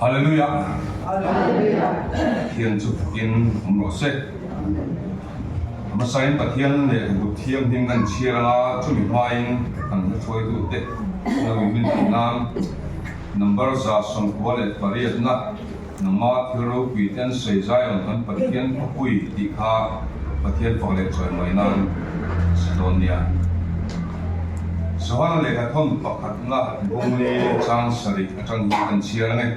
Hallelujah. Thiên chúc in một sẽ mà sai bát thiên để bút thiên thiên ngân chia ra cho mình mai ăn chơi tụ tết là mình Nam number za song qua để pariat na nama thiru pi ten sei zai on kan bát thiên pui ti kha bát thiên phò lệ chơi mai nan Estonia sohan le ka thon pakhat na bungli chang sari atang kan chia ra ne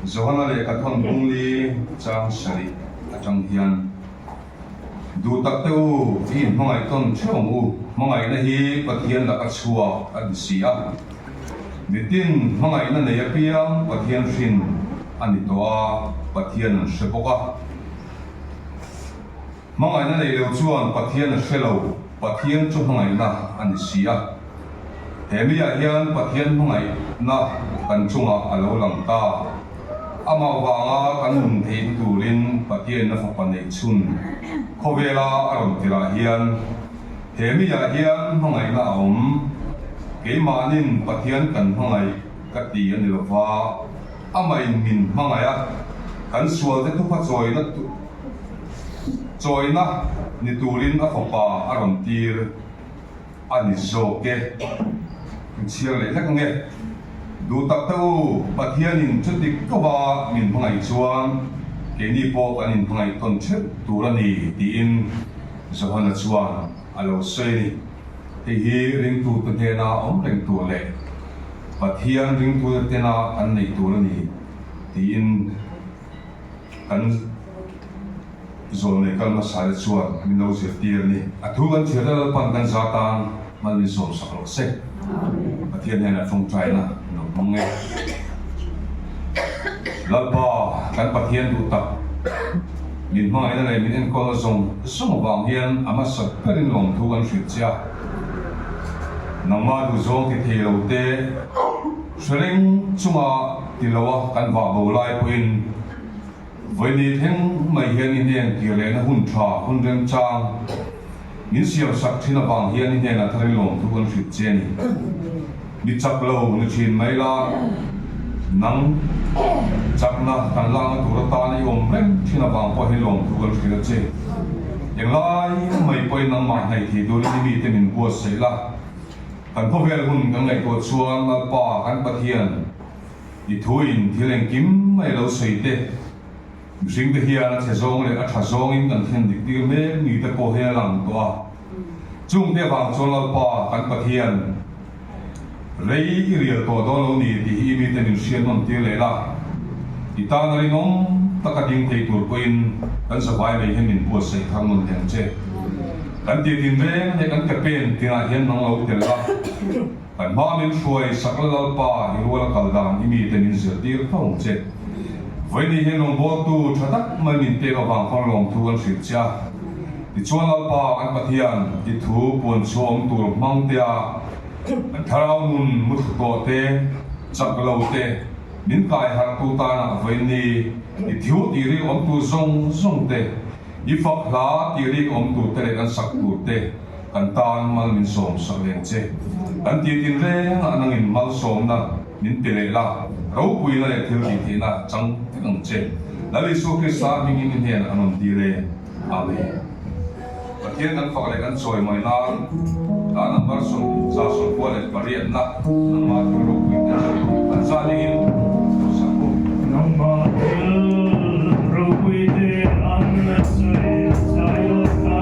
Zohana le kathon bungli chang sari atang hian du tak teu in mangai ton chongu mangai na hi pathian la ka chua an sia nitin mangai na ne piang pathian rin ani toa pathian sepoka mangai na le lo chuan pathian shelo pathian chu mangai na an sia hemia hian pathian mangai na kan chunga alo lang ta ama wanga kanun thein turin pathian na fapanei chun khovela aron tira hian hemia hian mangai na keimanin pathian kan mangai kati ani lova amai min mangaya kan sual te thupa choina ni turin a fapa aron tir ani zoke chiar le thak nge du tak teu pathianin chutik kawa min mangai chuan keni po kanin mangai ton chet turani ti in zohana chuan alo sei hi ring tu te na ring tu le pathian ring tu te na an nei turani ti in kan zon ne kan masal chuan min lo se tir ni athu kan thira pan kan zatan man ni zon saklo se pathian ne na phong trai na mange lalpa kan pathian du tak min mai na nei min en ko zong song wang hian ama sak karin long thu kan hrit cha nangma du zong ti thelo te shreng chunga tilawa kan wa bo lai puin voini theng mai hian in hian ti le na hun tha hun rem chang min siam sak thina wang hian in hian na tharin long thu kan hrit che ni mi chak lo ni chin mai la nang chak na kan lang tu ta ni rem thina wang po hi long thu kan hrit che yang lai mai poi nang ma nei thi do ni mi te min bo sei la kan pho vel hun kan ngai ko chuang la pa kan pathian i thuin thileng kim mai lo sei te sing te hian a thezong le a thazong in kan thlen dik dik me mi te ko he lang to a chung te wang chuan la pa kan pathian rei irial to do lo ni ti hi mi te nin sian mon ti le la i ta na ring om takading te tur ko in kan sa vai mai hen min bu sei thang mon theng che kan ti tin ve ne kan ka pen ti na hian nang lo tel la kan ma min fuai sakla pa hi ro la kal dam i mi te nin zir tir thong che với đi hiện long bộ tu cho tất mấy mình tê vào vàng phong long thu ăn sweet cha thì chuan lao pa ăn bát hiền thì thu buồn xuống tu mang tia thao nun mút tổ tê chắc lâu tê những cái hàng tu ta na với đi thì thiếu tí ri om tu zong tê y phật lá tí ri om tu tê ăn sắc tu tê kan tan mal min som sa len che kan ti tin re anang in mal som na min te le la ro pui na le thil ti thi na chang ang che la li su ke sa mi min hian anon ti le amen pathian kan phak le kan soi mai na ta number som sa som ko le pariat na nang ma tu ro pui na kan sa ni in sa ko nang ma ro pui de an na sai sai ta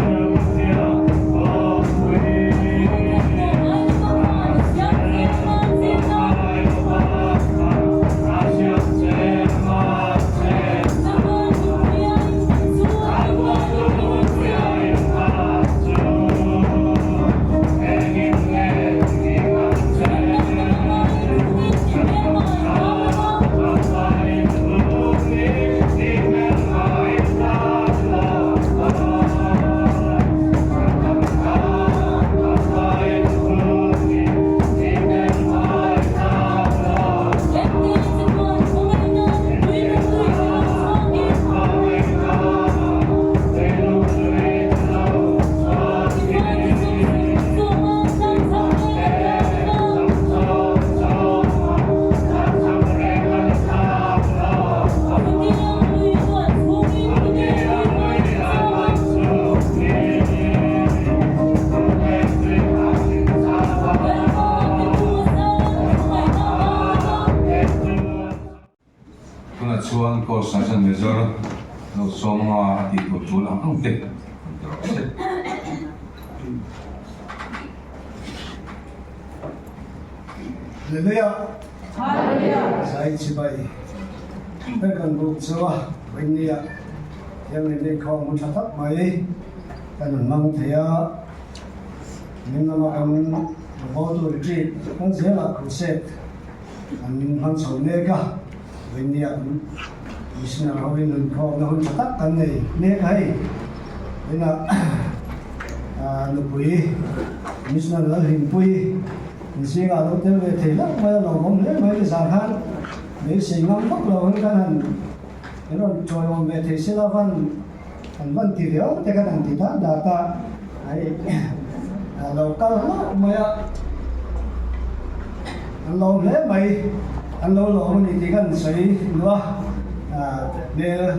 chuan ko sansan mezor no soma ti tu tu lang ang te Hallelujah. Sai chi bai. Bên cần buộc xưa bên nia, yang này đi không muốn thắt mấy, cái mình mong thấy nhưng mà anh vô tu đi, anh sẽ là cũng sẽ anh mang sầu nê cả, bên nia cũng xin là họ bên mình không nó không thắt cái này nê cái, bên là lục bụi, mình là hình bụi, mình sẽ là lúc tới về thì lắm mà nó không lấy mấy cái sản phẩm. Nếu sinh ngang bốc lâu hơn cái này, nếu nó trôi vào về thì sẽ là văn thì thiếu, thế cái này thì ta data, ấy, lâu cao lắm mà anh lâu lấy mày, anh lâu lâu mình thì cần sấy nữa, để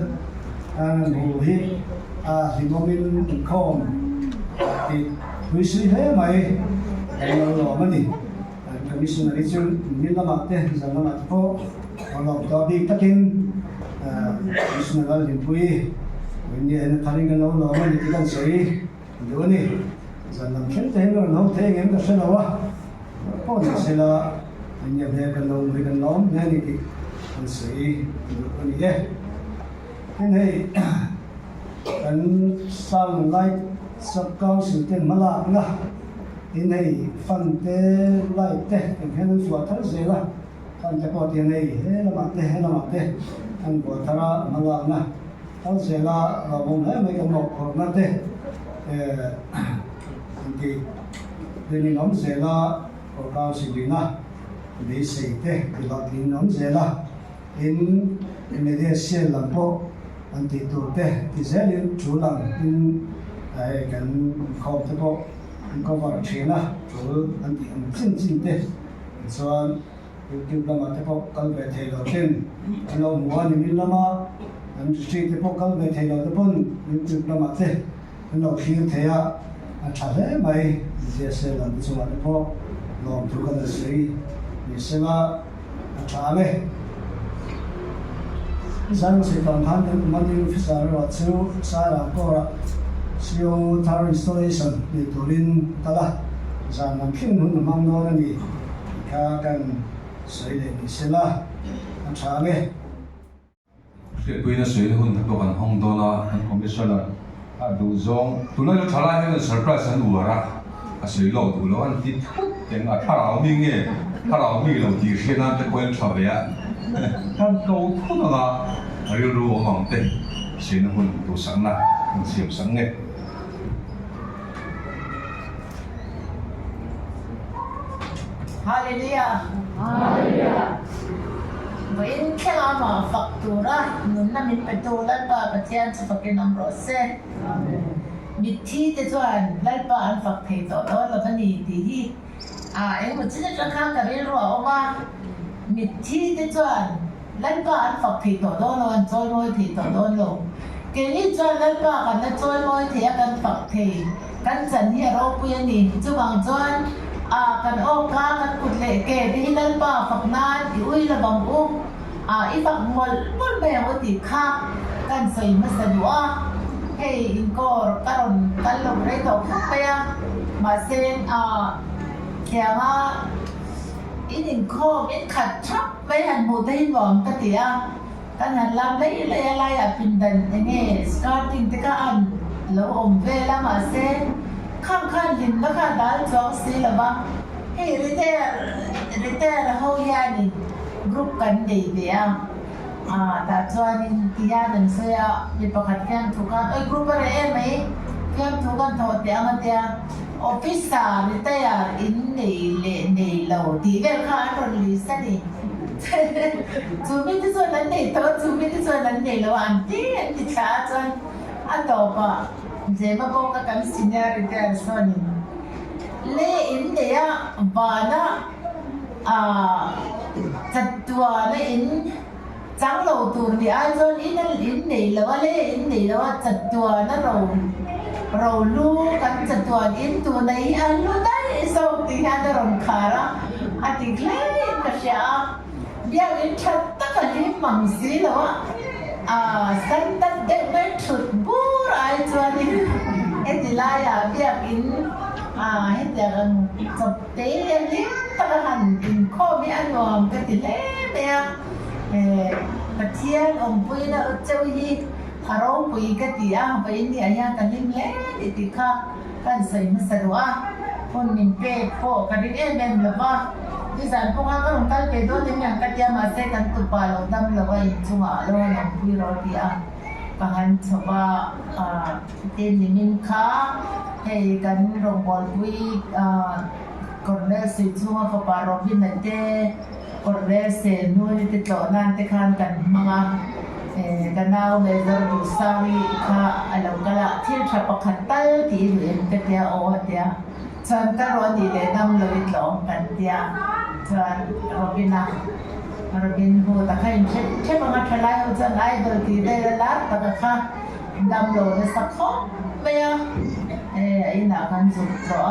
ngủ hi, thì mình không, thì quý sĩ hết mày, anh lâu lâu mình thì kami sunari chun nila makte zana matpo kalau tadi takin sunara limpui ini ena taringa no no ma ditikan sei doni zana khente no no te ngem ka selawa ko ni sela ini be kan no be kan no ne ni ki kan sei doni e ini kan sang lai sakau sinte mala na in này phần tế lại tế cái này phù thắc dễ là phần tế có tiền này hết là mặt tế anh của thà mà làm na thắc dễ là vùng này mấy cái mộc của nó tế thì nên nóng dễ là có cao sự đi na để xây tế thì là nên nóng dễ là in này để xây làm bộ anh thì tổ tế thì dễ liền chủ làm in cái không tế bộ anh có vào chuyện là chủ anh thì anh chân đấy, cho YouTube làm cái bộ câu về thầy đầu tiên, anh lâu mua thì mình làm anh chỉ cái bộ câu về thầy đầu tiên, YouTube làm thế, anh lâu khi thầy anh trả thế mày, giờ sẽ làm cái số cái bộ làm chủ cái gì, thì sẽ là trả về, sáng sẽ còn tham gia mình phải sao rồi chú sai là có rồi. Siêu tower installation di turin tala zaman kin hun mang no ni ka kan sei le ni sela an chame se puina sei hun to kan hong do na an commissioner a du zong tunai lo thala he surprise an uara a sei lo du lo an ti teng a tharau mi nge tharau mi lo ti shena te koen chawe ya kan to thu na a ri ru o mang te sei na hun tu sang na an siam sang nge Hallelujah. Hallelujah. Buin kaya ma faktura nun na min petulan pa patian sa pakinang rose. Mithi te tuan lalpa an fakte to lo la bani ti hi mo china chang khang ka rin ro oma mithi te tuan lalpa an fakte to lo an choi moi thi to lo ke ni tuan lalpa kan na choi moi thi kan fakte kan chan hi ro pu yan ni chu bang tuan kan ka kan kutle ke di lalpa faknan iuy la bang ifak mol be mo ti kha kan sai masadua hey inkor karon kalong reto kaya masen kaya nga inin ko in khatap bay han mo dai bom katia kan han lam lay pindan enge starting tika an lo om ve la masen khang hin la kha dal chong si la ba hey retail ho yani group kan dei dia ta chuanin tia dan saya di pakat kan tukan group re mai kan tukan tho te amatia office retail in nei lo ti vel kha ron li sani chu mi ti chuan nan nei to chu mi ti chuan nan nei lo an ti tha chuan to pa Jema ko ka kan senior retail soni le in dia bana tatwa na in chang lo tur ni a zon in nei lawa le in nei lawa tatwa na ro lu kan tatwa in tu nei an lu dai so ti ha da ron khara ati gle ka sha biang in chat tak kali mangsi lo san tak dek me thut bur ai chuan in etilaya biang in he kan chop te li tak han in kho mi an nom ka ti le me pathian pui na cheu hi arong pui ka ti pa in ni aya kan lim le ti kha kan sai ma sarwaคนมินเป้โปกันดิเอเมมละว่าที่สารพวกเขาก็ลงใต้ไปด้วยที่ยังกัดยามาเซกันตุปาลงดำละว่าอินจุงอาลงน้ำพิโรติอาบางอันชาวเต็นมินค้าให้กันลงบอลวิคนเล่สิจุงอาเขาปารบินนั่นเต้คนเล่เซนู่นที่โตนั่นที่ข้างกันมากันเอาเมเจอร์ดูซาวีค่ะอะไรก็ละที่ทับปะขันเต้ที่อยู่เอ็นเตียโอเตียฉันก็รอดีเลยนำเลยหลงกันเดียฉันโรบินหัวตะไคร้เช่นบางทีไล่หัวจะไล่โดยที่ได้ละตะค่ะนำเลยสักข้อไม่อะไอ้หน้ากันสุดหรอ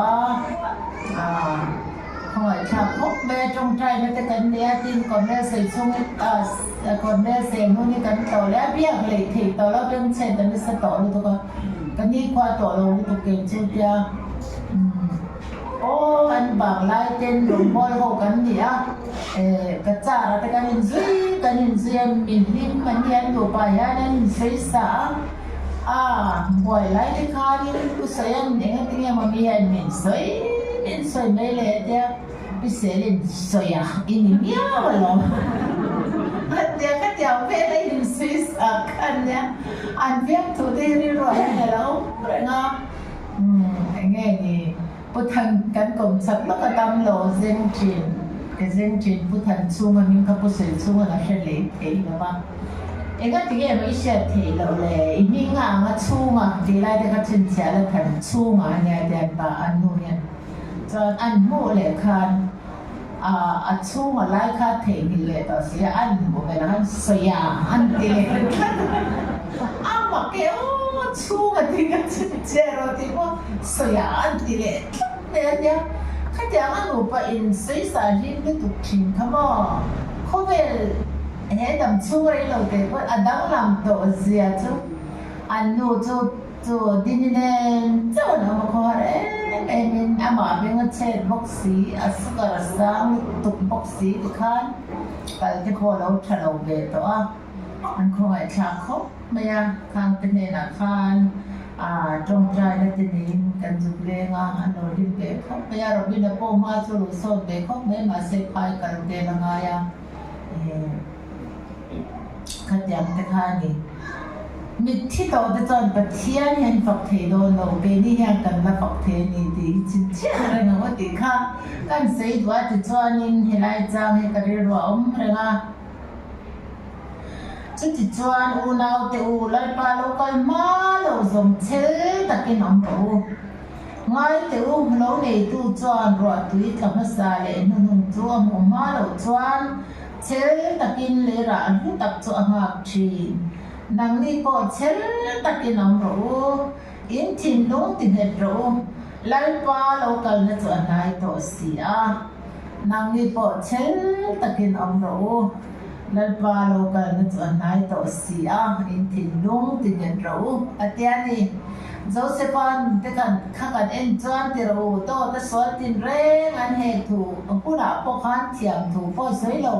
หอยชาพกแม่จงใจไม่แต่กันเดียตินก่อนแม่ใส่ช่วงก่อนแม่เสียงนู่นนี่กันต่อแล้วเบี้ยเลยถีต่อแล้วเรื่องเช่นแต่ไม่สะต่อเลยตัวกันนี่ควาต่อลงตัวเก่งชุดเดียโอ้อันบางไล่เต้นลงบอลเขากันเนี่ยกระจาดแต่กันหินซุยมินลิมมันเรียนอยู่ไปฮะนั่นซุยสาบ่อยไล่ที่ข้านี่ผู้เสียงเนี่ยที่เนี่ยมันมีอันมินซุยไม่เลยเดียวพิเศษเลยซุยอินเมียวหรอเดี๋ยวก็เดี๋ยวไปเลยหินซุยสักอันเนี่ยอันเวียบถูกได้เรื่อยๆแล้วเรื่องไงนี่พุทธันกันกลมสักแล้วก็ตำโลเซนจินพุทธันซูมันมีข้าวปุ้ยซูมันอะไรเล็กเองหรือเปล่าเองก็ที่ยังไม่เชื่อถือเราเลยมีงานมาซูมันที่ไรเด็กก็ชินเสียแล้วกันซูมันเนี่ยเดินไปอันนู้นเนี่ยจนอันมู่เลยคันซูมันไล่ค่าเทนี่เลยต่อเสียอันมู่เป็นอันสยามอันเดียวมาเกี่ยวชูกันที่กันเจอเราที่ว่าสยามที่เลยเนี่ยข้าจะงั้นอุปอินสุยสารินไม่ถูกทิ้งขโมยเขาเป็นดำชูอะไรเราแต่ว่าดังลำตัวเสียจุอันนู้จูดินเนี่ยเจ้าหน้ามาขอเอ็มอามาเป็นเช่นบ็อกซี่สุกระสังตุกบ็อกซี่ที่ขันแต่ที่พอเราทะเลาะเบตัวมันคอยฉากคบไม่ยังทางเป็นเนี่ยนะคันจงใจและทีนี้กันจุดเรื่องอันโน้นที่เบคเขาไม่ยังเราบินโปมาสู่โซนเบคเขาไม่มาเซฟไปกันเดลังไงขัดยังแต่ข้านี่มิที่โตจะจนปัจเจียนเห็นฝักเทโดนเราเป็นนี่ยังกันละฝักเทนี่ดีชิ้นเชื่ออะไรเงาตีข้ากันเสียตัวจะจวนนินเฮลัยจังเฮกันเรื่องว่าอะไรเงาจุดจวนอูนาวเตอูไล่ปลาโลกันมาโลสมเชลตะกินน้ำปูไงเตอูโลในตู้จวนรอดตุยกับภาษาเลนุ่งตัวหมูมาโลจวนเชลตะกินเลระลูตักจวนหักชีนังนี่ก็เชลตะกินน้ำปูอินทินลุงติดเดือไล่ปลาโลกันในจวนไหนตัวเสียนังนี่ก็เชลตะกินน้ำปูนัดว่าเรากันนั่นส่วนไหนตัวเสียอินทินลุงตินยันเราอันนี้โจเซฟันที่กันข้ากันเอ็นจวนที่เราโตแต่สวนตินเร่งอันเหตุถูกผู้หลับผู้ขันเทียมถูกผู้สวยเรา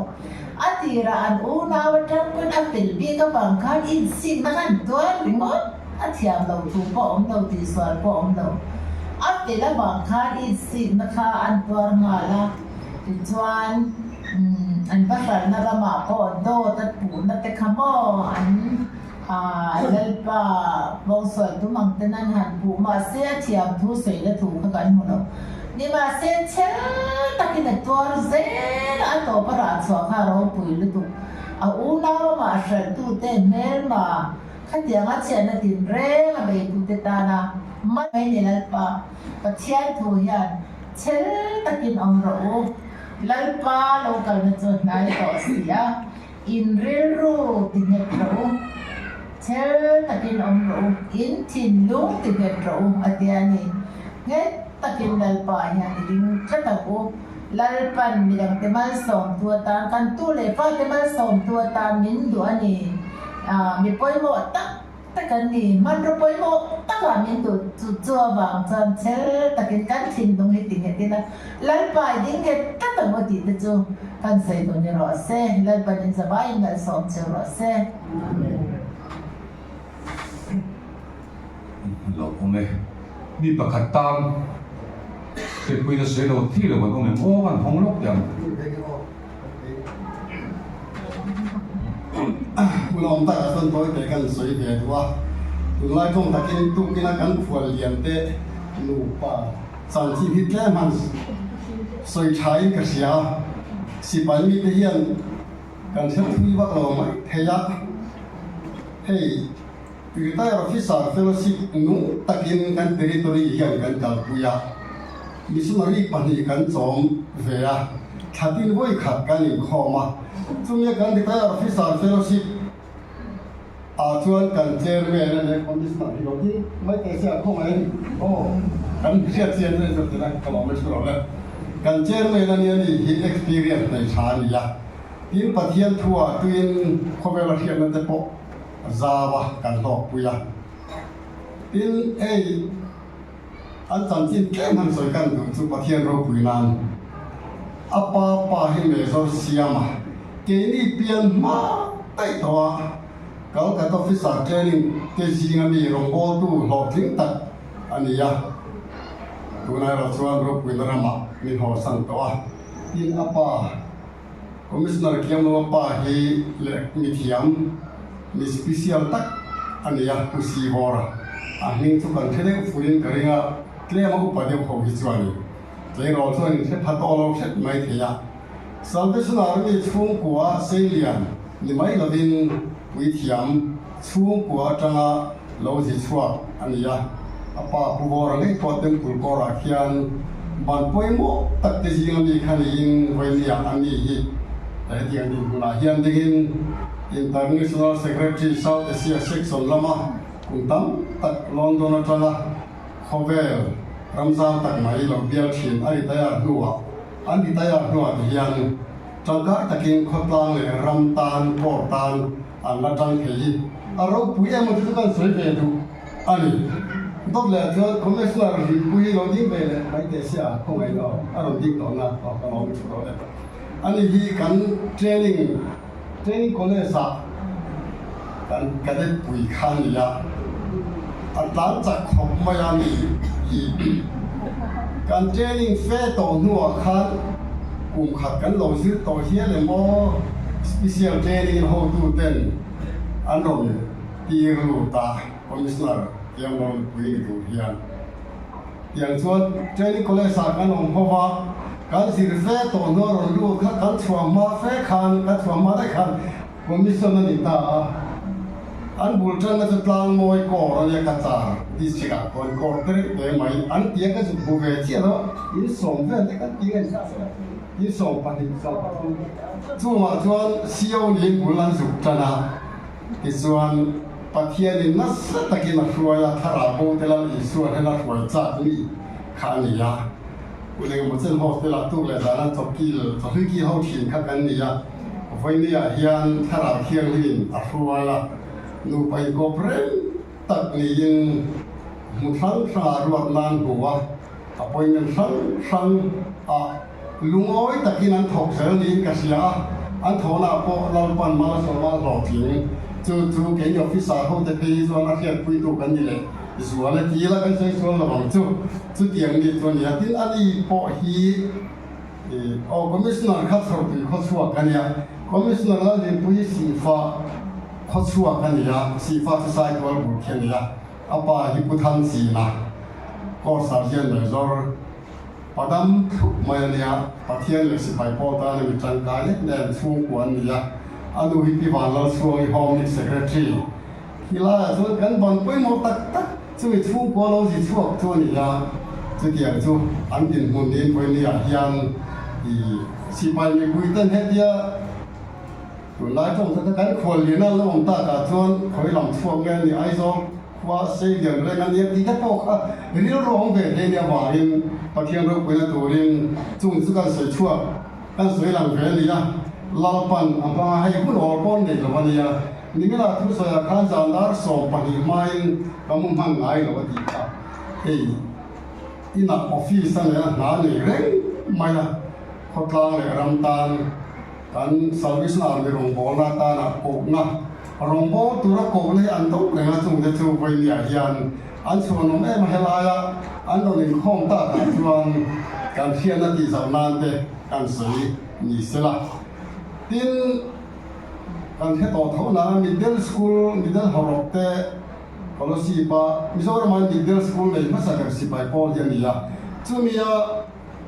อันที่เราอันอูนาวันจันทร์เป็นอันเป็นบีกับบางขันอินสิ่งนั้นตัวริงอดอันเทียมเราถูกผู้อมเราที่สวนผู้อมเราอันเป็นละบางขันอินสิ่งนะคะอันตัวงาละที่จวนอันภาษาหน้ามาพอโดตัดปูนัดแต่คำว่าอันเล่ป่าบางส่วนทุกมังแต่นั้นหันปูมาเสียเทียมทุเสียและถูกกันหมดแล้วนี่มาเสียเช่ตะกี้แต่ตัวเสียอันตัวประหลาดสวขาเราปุ๋ยเลยถูกอูน่ามาเสียตู้เต้นเนื้อมาขัดยังเชียนตินเร่งไปตู้เตตานะไม่เนี่ยเล่ป่าปัจเจียนถูยันเช่ตะกี้องเราลัลปาโลกันนั่นส่วนไหนต่อเสียอินเรื่องรู้ติดเหตุรู้เชื่อตะกินอมรู้อินทินลุงติดเหตุรู้อันเดียนี่เงี้ยตะกินลัลปาอย่างดิ้งจะตะกู lalpan midang temal som tua tan kan tu le pa temal som tua tan min du ani mi poi mo ta kan ni man ro poi mo ta ga min du chu chua wang chan chel takin kan thin dong he ting he tina lalpai ding he ta ta mo ti te chu kan sai do ni ro se lalpan in sabai ngal som che ro se lo ome mi pakhat tam te pui da se lo thi lo ba ome mo kan hong lok yangคุณอมตาต้นโตแต่กันสวยเดียดว่าคุณไล่ท่องตะกินตุกินกันขวดเลียนเตะลูกป่าสันที่พิแก้มันสวยใช้กระเสียสิบวันมีเทียนกันเชื่อทุยว่าเราไม่เทียเฮ้ยอยู่ใต้ออฟฟิศเฟลสินุตะกินกันเทริทอรีเฮียนกันกัลปุยามิสมารีปันนี้กันจอมเวียขัดดินไว้ขัดกันอีกข้อมาช่วงนี้กันที่ใต้ออฟฟิศเฟลสิชวนกันเจอเมื่อนั้นคนที่สมัครที่เราที่ไม่เกษียณเข้ามาโอ้กันเสียเลยสุดท้ายก็บอกไม่ชัวร์เลยกันเจอเมื่อนั้นนี่ที่ experience ในชาลีอ่ะที่ประเทศทั่วตัวเองเขาเวลาเที่ยวนั้นจะพบซาวะกันหลอกปุยอ่ะที่อันจันจินแก้มันสวยกันดูจุประเทศเราปุยนานอาป้าให้เมย์เขาเสียมาเกนี่เปลี่ยนมาใต้ตัวเขาแต่ต้องฟิสาเทรนนิ่งเกจิงมีโรงโบตู้หลอกทิ้งตัดอันนี้ยะตัวนายเราชวนรูปวินรามามีหัวสันตัวที่อาป้าคอมมิชเนอร์เกี่ยวกับป้าให้เล็กมีเทียมมีสเปเชียลตักอันนี้ยะผู้ซีวอร์อันนี้ทุกคนเทเดฟูลินกันเองเกลียมาอุปเดี๋ยวเขาฮิจวานีเจ้าเราชวนเชฟพัดออลเชฟไม่เทียสันติสุนารีมีช่วงกัวเซเลียนนี่ไม่ละดินวิธียมช่วงกัวจังเราจะช่วยอันนี้ยะอาป้าผู้บริหารก็เต็มกุลกอราคิยันบันป่วยโมตัดที่สิ่งนี้ขันยิงไว้เนี่ยอันนี้แต่ที่อันนี้กุลาฮิยันดิ่ง International Secretary South Asia Section lama kuntam tak London atala khovel ramzan tak mai lo bial thin ani tayar nuwa hian tangka takin khotlang le ramtan portan anla tang thei aro pui em tu kan soi ve du ani dok le jo commissioner ri pui lo ding ve le mai te sia khongai lo aro dik lo na ko ka lo chu ro le ani hi kan training college sa kan kade pui khan ya atlan cha khop mayami kan training fe to nuwa khan kum khat kan lo zir to hia le mo special training ho tu ten anon ti ru ta commissioner yang lo pui tu hian yang chuan training college sa kan om hova kan sir fe to no ron lu kha kan chuam ma fe khan ka chuam ma dai khan commissioner ni ta an bulchan na tlang moi ko ro ya ka cha district a kon ko tre te mai an tia ka chu bu ve chi ro in som ve te ka ti ga sa in som pa ni sa chu ma chuan sio ni bulan su tana ti chuan pathian ni na sa takin na hruaya thara bo te la i su a na hruai cha ni kha ni ya uleng mo chen hostel a tu le da na chokil chokil ho thin kha kan ni ya voi ni a hian thara khiang hin a hruala nu pai ko prem tak ni yin mu thang sa ruat nan buwa appointment sang a lungoi takin an thok sel ni ka sia an thona po lal pan ma so ma lo thin chu ke office a ho te pe zo na khian pui tu kan ni le zuala ti la kan sai so la bang chu tiang ni to ni atin ali po hi commissioner kha thor pi kho chuwa kan ya commissioner la le pui si fa kho chuwa kan ya si fa sai ko bu khen ya apa hi pu tham si na ko sa hian le zor padam mai ya pathian le si pai po ta le chang ka le ne chu kwan ya anu hi pi van la chu hi home secretary kila so kan ban pui mo tak chui chu ko lo ji chu chu ni ya chu tiang chu an din mun din pui ni ya hian i si pai mi pui tan he dia tu lai trong ta kan khol ni na lo ta ka chuan khoi lam chuak nge ni ai zo ว่าเสียงเรื่องนั้นที่แค่พวกเรื่องร้องเพลงเนี่ยว่าเองประเทศเราเป็นตัวเองจุ่มสุกันใส่ชั่วกันสวยหลังเพลงนี่นะลาปันอันว่าให้คุณออกป้อนเนี่ยละวันนี้นี่ไม่ละทุกส่วนข้าจานดาร์สอบปฏิมาเองก็มุ่งมั่นไงละวันนี้ครับเฮ้ยที่นักออฟฟิศเนี่ยหาเนี่ยเร่งไม่ละเขากลางเลยรำตาลกันสวิสนาในโรงพยาบาลตาหนักอกนะโรงพยาบาลตัวรักอกเลยอันต้องเลยนะจุ่มจะจูไปเนี่ยยันอันชวนน้องมาเฮลายะอันโดนห้องตาชวนการเทียนนาทีสาวนานเดการสวยนี่สิละทีนการเทต่อเท่านั้นmiddle school middle ฮอร์เตพอลสีปะมิโซรามัน middle school เลยมาสักสิบไปพอยันนี่ละจุมี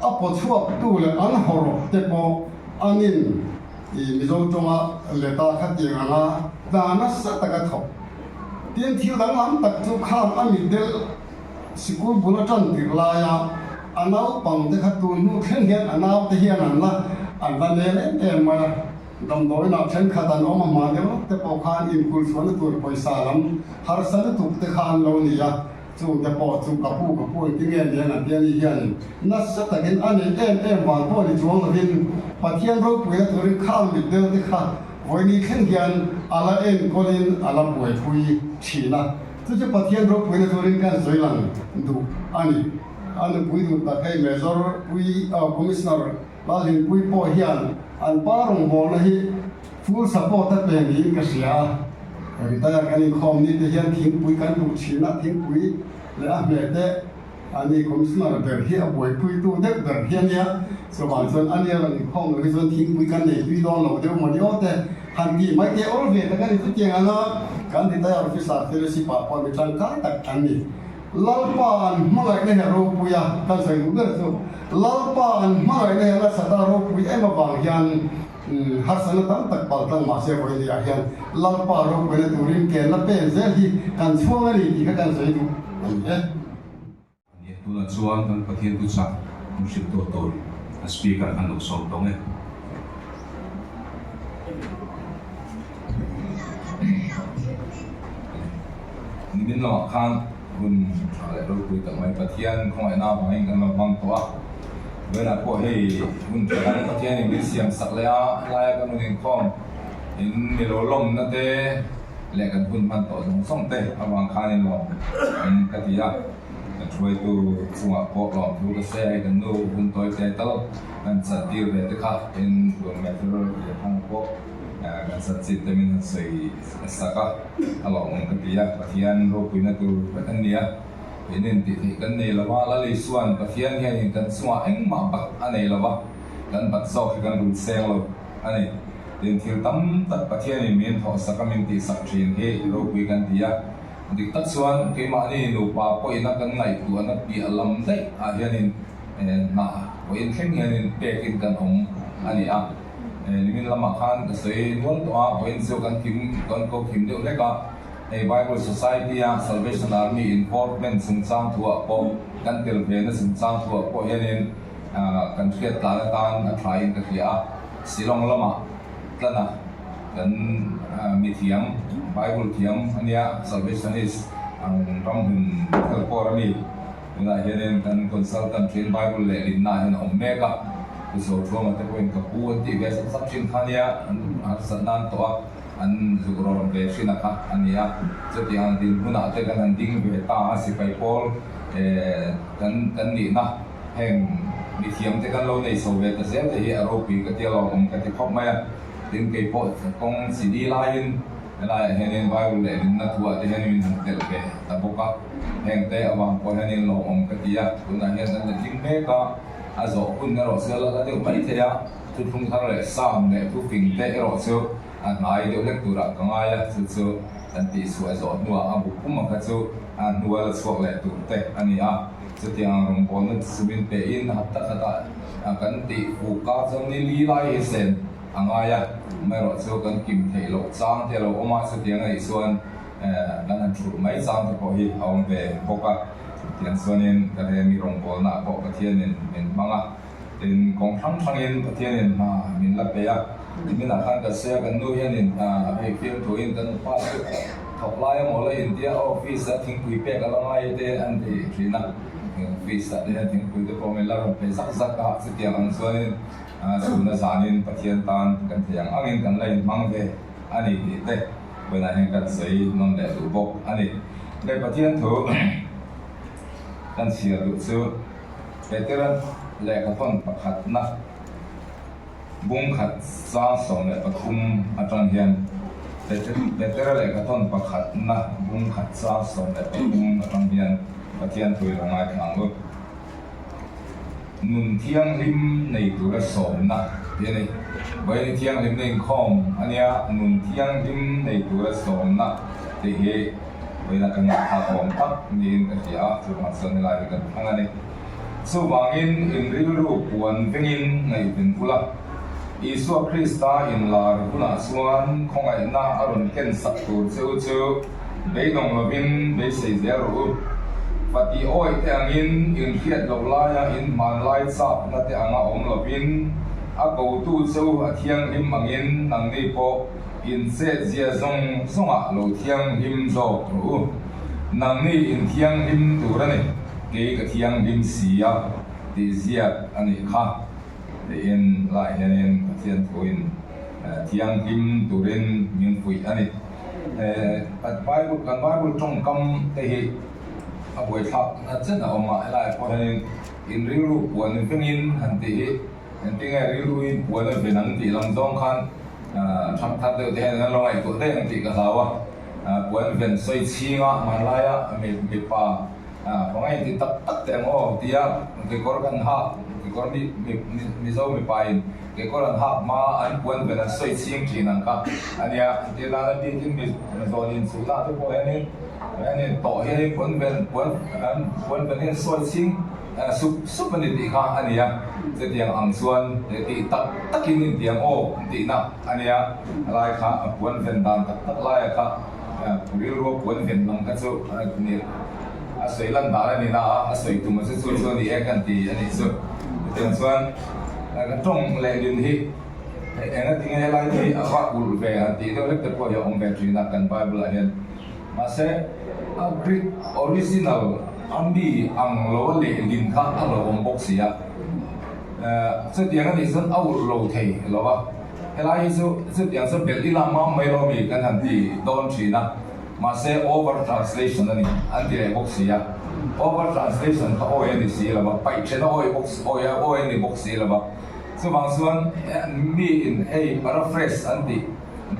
อัปชัวตัวเลยอันฮอร์เตปออันนี้มิโซจงอ่ะเลต้าขัดยังอ่ะดานัสตะกัดทบทีนที่ดังนั้นตักจุข้ามอันmiddle school บุญจันติลายะอันนั้นปังเด็กขัดตัวนู้นเข่งอันนั้นเทียนนั่นละอันนั้นเนี่ยมาดำโดยนักเช่นขัดน้องมาเดี๋ยวแต่พอขานอินคุลส่วนตัวไปสารหาสันตุกแต่ขานเราเนี่ยจูแต่พอจูกับผู้ที่เงี้ยเนี่ยนั่นเนี่ยนี่ยันนัสตะกินอันนี้วันพอที่จวงกินปะเทียนรูปเวทริข้ามบิดเดียวที่ข้าวันนี้ขึ้นยันอะไรคนนี้อะไรป่วยคุยชีนะทุกจะปะเทียนรูปเวทริกันสวยหลังดูอันนี้คุยดูแต่ให้เมเจอร์คุยคอมมิชเนอร์ลาลินคุยพอเฮียนอันปารงบอลนี่ฟูลสปอร์ตเป็นนี้ก็เสียแต่ยังอันนี้คอมนี่ที่เฮียนทิ้งคุยกันดูชีนะทิ้งคุยแล้วเมื่อแต่อันนี้คอมมิชเนอร์เดินเฮียป่วยคุยตัวเด็กเดินเฮียเนี่ยสว่างส่วนอันนี้เราคอมเราส่วนทิ้งคุยกันเนี่ยคุยดอนเราเดี๋ยวมันเยอะแต่หันที่ไม่เกี่ยวเลยแต่กันที่เกี่ยงนะการที่ได้ออฟฟิศอาร์ติสิปะพอมีจังการแต่อันนี้ลัลปานมาเลยเนี่ยรูปุยกันใส่ดูเด้อสุลัลปานมาเลยเนี่ยละสัตว์รูปุยบางอย่างhar sana tam tak pal tang ma se voi ya hian lal pa ro ko le turin ke la pe ze hi kan chuang ani ki ka kan sei du ye tu na chuan kan pathian tu sa mushik to to speaker kan lo so tong e ni bin lo khan hun ale ro ku ta mai pathian khong ai na bang kan lo bang to aเวลาพวกให้หุ่นการประเทศนี้มีเสียงสักเลยลายกันมันเองคล่องเห็นมีโลลมนั่นเต้แหลกกันหุ่นมันต่อตรงส่งเต้ระหว่างข้างในลมกะทิยาช่วยตัวสัวพวกลมดูกระแสกันดูหุ่นตัวใจตลอดกันสัตว์ที่เด็ดขาดเป็นตัวเมทัลอย่างทั้งพวกกันสัตว์สิทธิ์เป็นสิ่งสักอารมณ์กะทิยาประเทศโลกุยนัตัวประเทศนี้เป็นนิติกันในละว่าละเลยส่วนประเทศนี้กันส่วนเอ็งมาบักอันในละว่ากันบัดซอกกันรูเซลล์อันนี้เรื่องที่ตั้มตัดประเทศนี้มีทอสักมินติสักเชียนที่เราคุยกันที่ยาดิตัดส่วนที่มานี่หนูป่าปอยนักกันไหนตัวนักปีอลัมได้อาเฮียนินน่ะปอยแข่งเฮียนินเปกินกันองอันนี้นี่มีละมาคันก็เสียนวลตัวปอยเสียวกันคิมกันก็คิมเดียวเล็กใน Bible Society Salvation Army Involvement ซึ่งสร้างตัวปมกันเติมเพลงซึ่งสร้างตัวปอยเห็นกันเทียบตาตานทายกันที่สิลองละมาแล้วนะกันมีเทียม Bible เทียมอันนี้ Salvationist อันรำหุ่นเทลปอร์มีเวลาเห็นกัน Consultant เรียน Bible เลยลินนาเห็นอมเมกะกุศลทั่วมาแต่เป็นกับผู้ที่เวสสับชินท่านี้อันสันนันตัวอันสุกรอนเบชินะคะอันนี้จะที่อันดินหุ่นอาจจะกันดิ้งเวต้าสิไปพอลกันนี่นะแห่งมีเทียมที่กันเราในโซเวียตเสียแต่ที่อารมณ์ปีกันที่เราองกันที่ครอบมาดิ้งเก็บพอคงสีดีไลน์อะไรเห็นไว้เลยนัทวัวที่เห็นมีเด็กเก๋แต่พวกแห่งแต่บางคนเห็นเราองกันที่คุณนั้นเห็นนั้นดิ้งเมก็อาจจะคุณนั้นเราเสียแล้วเดี๋ยวไม่เทียทุกทุ่งทางเลยซ้ำเนี่ยทุกสิ่งแต่เราเสียอันไหนเดี๋ยวเล็กตัวละก็ง่ายสุดๆอันที่สวยสดนัวอาบุกุมันก็จะอันนัวละสวยเลยตัวแต่อันนี้จะที่อันรวมพอนั้นสมินเปอินหัตถะขัดกันที่ฟูกัสนี่ลีไลเซนอันง่ายไม่รอดเสียกันกิมเทโลจางเทโลออกมาสุดยังไงส่วนกันอันถูกไม่จางจะพอให้เอาไปพบกับที่ส่วนนี้ก็ได้มีรวมพอนะพบกับที่นี่เป็นบางเป็นของทั้งเงินประเทศนี้มามีลับไป mình là khăn cái xe cái nuôi hiện về phim thổi hiện cái nó học lại một là hiện địa office là thỉnh quý bè cái là ngay để anh để chuyện nào office là để thỉnh quý để có mình là phải sắc sắc cả sự kiện anh xuân xuân là sản nên phát hiện tan cái thiang anh in cái này mang về anh ấy để bên này cái giấy non để đủ bọc anh ấy cái phát hiện thử kan sia lu chu veteran le ka ton pakhat na bung khat sa som le pathum atang hian veteran le ka ton pakhat na bung khat sa som le pathum atang hian pathian thui rangai thang lu nun thiang lim nei tu la som na ye nei bai thiang lim nei khom ania nun thiang lim nei tu la som na te he bây giờ cần thà ổn tắc nên cái gì á thì mặt sơn lại cần thằng này số vàng in riu ru buồn vinh in ngày bình phula Isu Krista in la runa suan không ai na aron ken sắc tu châu châu bây đồng là vinh bây xây zero và đi oi tiếng in khiết lâu la in man lai sap na te anga om là vinh a cầu tu châu a thiang im mang in nang ni po in se zia zong zong a lo thiang lim zo ru nang ni in thiang lim tu ra ni ke ka thiang lim sia ti zia ani kha de in la hian ka thian thu in thiang lim tu ren min pui ani at Bible trong kam te hi a boi thak na chen a oma la po hian in riu puan vengin han ti hi en tinga riu in puan ve nang ti lam zong khan tham tham được thế là lo ngày tuổi thế anh chị cả sao quên về xây chi ngã mà lại mình pa có ngày thì tắc tắc tiền ô thì cái con cần ha cái con mi dâu mi pa cái con ha mà anh quên về là xây chi chỉ năng cả anh ya thì là đi thì mi rồi nhìn xuống là tôi có anh tổ hay quên về nên xây chi sup mình đi cả anh yaจะเตียงอังส่วนตีตักกินเตียงโอตีน่ะอันนี้อะไรค่ะปวนเป็นดานตักไล่ค่ะวิวปวนเป็นลังกัจจุนี่อาศัยลันดาเลยนี่นะอาศัยตัวมันจะส่วนนี้เองกันตีอันนี้ส่วนเตียงส่วนก็ตรงแรงดินที่เอ็งก็ทิ้งให้ไล่ที่ว่าอุลเบียตีตัวเล็กตัวอย่างองค์แบบจีนักกันไปบุหรี่มาเสอังกฤษออริจินัลอันนี้อังโลเลดินข้างอังโลองบ็อกซี่这点个你是欧楼梯，老吧？后来这点是别的啦嘛，没罗米跟他的东西呢，嘛是 over translation 的呢，安迪来 box 呀 ，over translation 他 O N 的事了吧？白天 O N 的 box 了吧？这帮说me in hey paraphrase 安迪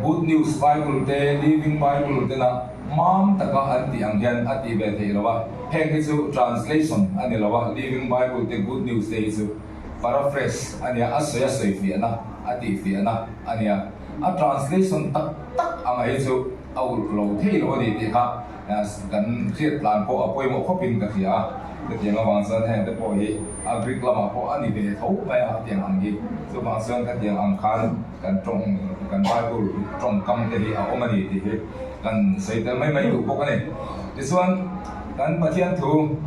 Good News Bible 的 Living Bible 的呢，mam 大家安迪安见安迪别的了吧？嘿，个就 translation 安迪了吧 ？Living Bible 的 Good News 的就。paraphrase anh ya asya sei fiana ati fiana anh ya a translation tak ang ai chu au lo thei lo ni ti kha kan khiat plan po apoi mo khopin ka khia te tiang awang san he te po hi agric lama po ani ve tho ba ya tiang ang hi so wang san ka tiang ang khan kan bible trong kam te hi a omani ti hi kan sei te mai du po ka ne this one kan pathian thu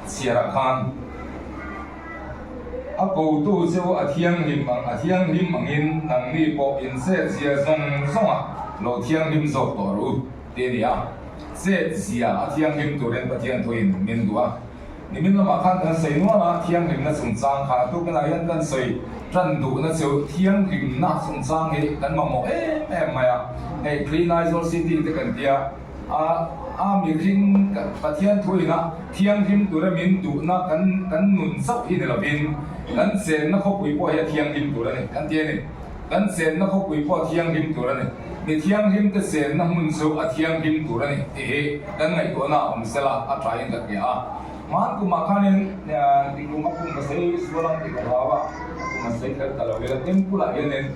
siara khan a cầu tu châu a thiang lim mangin nang ni po in se zia zong a lo thiang lim zok to ru te ni a se zia a thiang lim tu ren pathian thuin min du a ni min lama khan kan sei no na thiang lim na chung chang kha tu kan yan kan sei tran du na châu thiang lim na chung chang he kan ma mo mai a hey clean eyes or city te kan dia mi ring pathian thui na thiang lim tu ra min du na kan nun sap hi ne la bin kan sen na khop pui po ya thiang lim tu ra ne kan tie ne kan sen na khop pui po thiang lim tu ra ne ni thiang lim te sen na mun so a thiang lim tu ra ne e kan ngai to na om sela a try ka ke a man ku ma khanin di ku ma ku ma sei sulang ti ka wa ku ma sei ka talo vela tempu la yen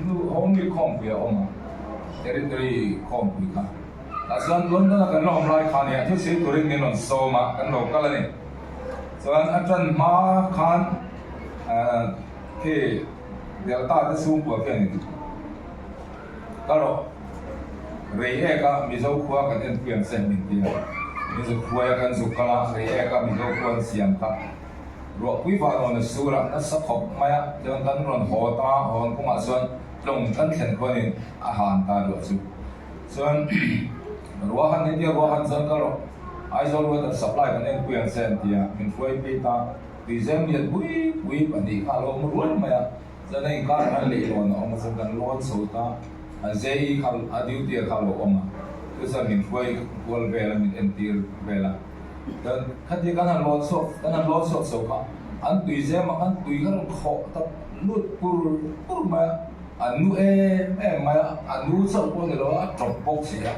nu only kom ya om territory kom pu ka asan London kan lo lai khan ya thu sei turing ni non so ma kan lo kala ni so an atran ma khan ke delta te sum po ke ni karo rei e ka mi zo khwa kan en pian sen min ti mi zo khwa ya kan zo kala rei e ka mi zo khwa siam ka รัวคุยฟ้าเราในสุรานัสขบมาเดินกันรอนหัวตาหัวคงอาส่วนตรงกันเขียนคนนี้อาหารตารัวสุส่วนรัวหันนี่รัวหันส่วนก็รัวไอ้ส่วนรัวแต่ supply กันเองคุยกันเส้นที่มันช่วยปีตาดีเซมยัดบุยปันดีข้าลงมันร้อนมาจะในการหันเลี้ยงออกมาส่งกันร้อนสุดตาเจ้าข้าอดีตที่ข้าลงออกมาคือจะมันช่วยวัลเวลมันเอ็นตีเวลาdan khati kana lotsok soka an tui je ma kan tui kan kho ta lut pur ma anu ma anu so ko ne lo a drop box ya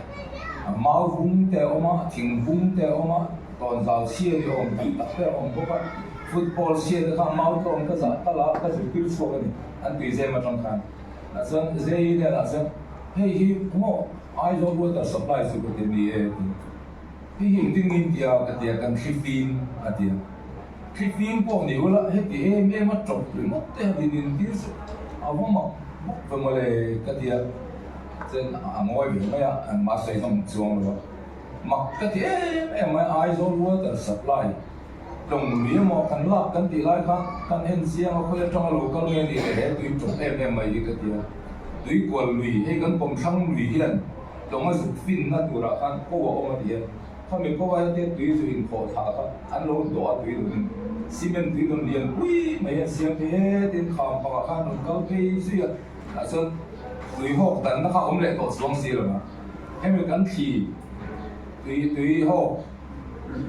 mau bung te oma thing bung te oma ton zao chia ni om ta te om ko ka football chia de ka mau to om ka za ta la ka ju pil so ni an tui je ma tong kan na san je ne na san hey hi mo ai zo ko ta supply su ko te niที่ยิ่งที่นินเดียวกันเดียวกันคลิปฟิล์มกันเดียวคลิปฟิล์มพวกนี้ว่าเฮ้ยเอ็มมาจบหรือมั้งแต่ดินที่สุดเอาพวกมันเป็นมาเลยกันเดียวเช่นอ่างอยวิ่งไม่อะมาใส่ต้องจวงหรอมักกันเดียวเอ็มไอโซลวัวแต่สัปไลตรงนี้มองกันลับกันตีไล่กันเห็นเสียงเขาจะจ้องเราก็เรียนดีเลยตุยจบเอ็มไอกันเดียวตุยกวนลุยให้กันผมช่างลุยเฮียนตรงมาสุดฟินนั่นตัวละกันก็ว่าออกมาเดียวถ้ามีก็ว่าจะตุยสุดขอท้าครับอันเราตัวตุยตัวซีเมนต์ตุยตัวเรียนอุ้ยไม่เห็นเสียงเพดินข้ามปากข้างเขาเพเสียแต่ส่วนตุยหกแต่นะครับผมเลยตัวสองสีเลยนะให้มีกันขี่ตุยหก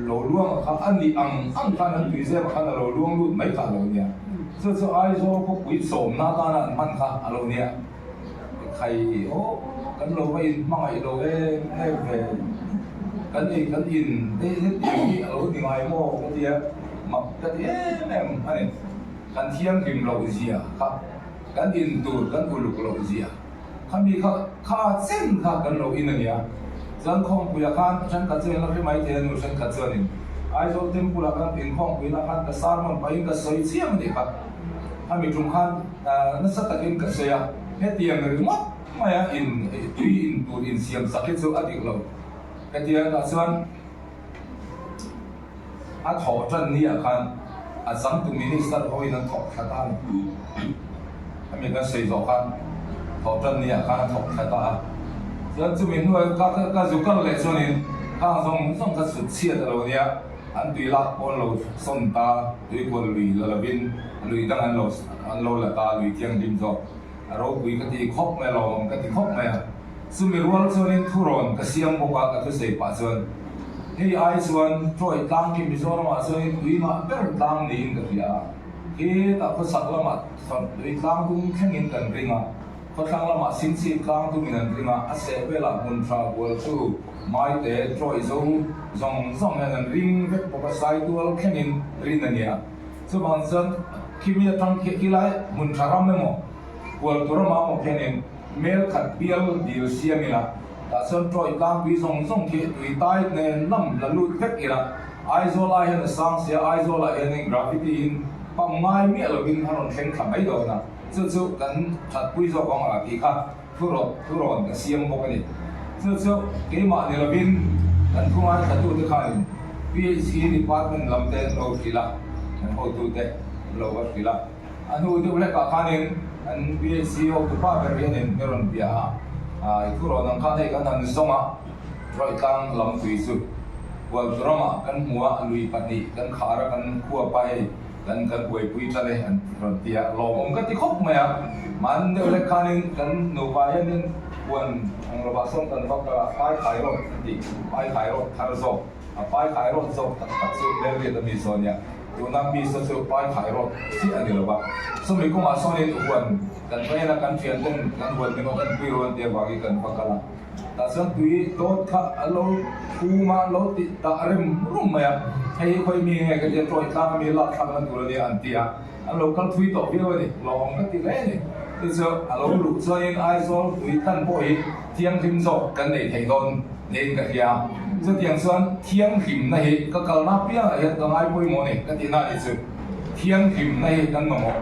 โหลล่วงครับอันนี้อังท่านนั้นตุยเสียมาขันโหลล่วงรุ่นไม่ขาดเราเนี่ยส่วนไอ้โซ่พวกวิสมหน้าตานั้นมันค่ะเราเนี่ยใครโอ้กันเราไปมั่งไอ้เราเอ้เว้กันอินได้ที่เราที่ไงโม่กันเดียมักกันแม่อันนี้กันเที่ยงริมเราเสียครับกันอินตูดกันอุลุกเราเสียเขามีค่าเส้นค่ากันเราอินเนี่ยฉันคงปุยกันฉันกัดเส้นเราไม่ไม่เทียนฉันกัดเส้นนี่ไอ้โซ่เต็มปุยกันอินคงปุยกันกัดสารมันไปกัดสอยเสียมันดีครับถ้ามีจุ่มขันนั่นสัตว์กินกัดเสียเฮ็ดเตียงหรือมั้งไม่อินตุยอินตูดอินเสียงสักที่สุดอดีตเราcái tiếng là xuân, thọ chân ni kan, sáng tụi mình sẽ thôi nên thọ khai ta, mình cái xây dựng kan, thọ chân ni kan thọ khai ta, giờ tụi mình nuôi các dụng cụ lệ cho nên, các dùng cái sự chia được rồi nhá, anh tùy lạc con lâu son ta, tùy con lùi là bên lùi đang anh lâu là ta lùi tiếng dim rồi, rồi tùy cái gì khóc mày lòng cái gì khóc mày sumirwal sonin thuron kasiam boka ka thusei pa chon hei ai chuan troi tlang ki mizoram a sonin tuima ber tlang ni in ka ria he ta ko saklama thon tui tlang tung thengin kan ringa ko tlang lama sinsi tlang tung in ringa a se bela mun tra wal chu mai te troi zong han ring vek boka sai tual thengin rin ania chu ban san kimia tang ki lai mun tharam memo wal turama mo phenin mel khat bial dil siamina ta son troi tlang bi zong ke tui tai ne lam la lut vek ira aizola hen sang sia aizola hen graffiti in pang mai mi lo bin haron theng kham ai do na chu kan that pui zo kong a ki kha thuron ka siam bo ni chu ke ma ne lo bin kan khumai khatu te khan PhD department lamte lo khila kan ho tu te lo wa khila anu de ule ka khanin anh PhD học từ ba bên nên meron bia itu orang kan hay kan anu zonga rồi tang lam tui su wal drama kan mua lui pati kan khara kan khua pai kan buai pui chale an ron tia lo kan ti khop maya man de le kanin kan no pai nên wan ang lo ba som kan ba ka pai khai ro ti pai khai ro thar zo pai khai ro zo tak su le le mi soniaอยู่นั่งมีส่วนสุดปลายขายรถที่อันนี้หรอปะสมัยก็มาส่วนนี้ทุกวันกันไปนะกันเชียนเต้นกันวันเป็นวันปีวันเดียวบางทีกันพักกันละแต่ส่วนตุยโต๊ะข้าเราคูมาเราติดตาเริ่มรุ่มไหมอ่ะให้ค่อยมีไงกันจะตรวจตามมีหลักฐานกันตัวนี้อันเดียเราคันทุยต่อเพี้ยวนี่ลองกันติดเลยนี่ที่เจอเราหลุดส่วนไอ้ส่วนตุยตั้งบ่อยเที่ยงทิมโซกันในไทยตอนเน้นกันยาจะเตียงส่วนเที่ยงหิมในก็กลนับเพียงเหตุการณ์ไอ้ปุยโมนี่ก็ที่น่าอิจฉาเที่ยงหิมในกันมาหมด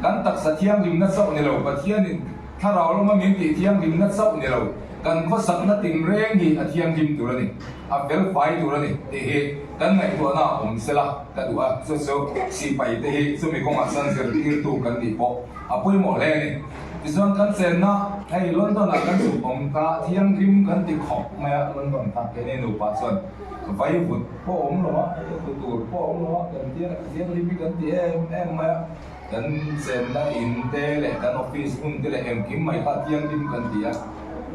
กันตักสัตเที่ยงหิมนัดเสาเนี่ยเราก็เที่ยงนี่ถ้าเราไม่มีที่เที่ยงหิมนัดเสาเนี่ยเรา กันข้อสักนัดติงเร่งที่อาเทียมทิมตัวนี่อาเฟลไฟตัวนี่เตะกันไงตัวน่าผมเสละกันตัวโซโซสีไปเตะสมัยก่อนสันเสริมตัวกันดีพออาปุยหมดเลยนี่ที่ส่วนกันเซนนะให้ล้นต้นกันสุผมกะเทียมทิมกันติขอบไม่ล้นต้นทักแค่นี้หนูปัสส่วนไฟฟุดพ่อผมหรอตัวพ่อผมหรอกันเทียมทิมกันเทียมไม่กันเซนนะอินเตเลกันออฟฟิศอุ่นเตเลกิมไม่กะเทียมทิมกันเทีย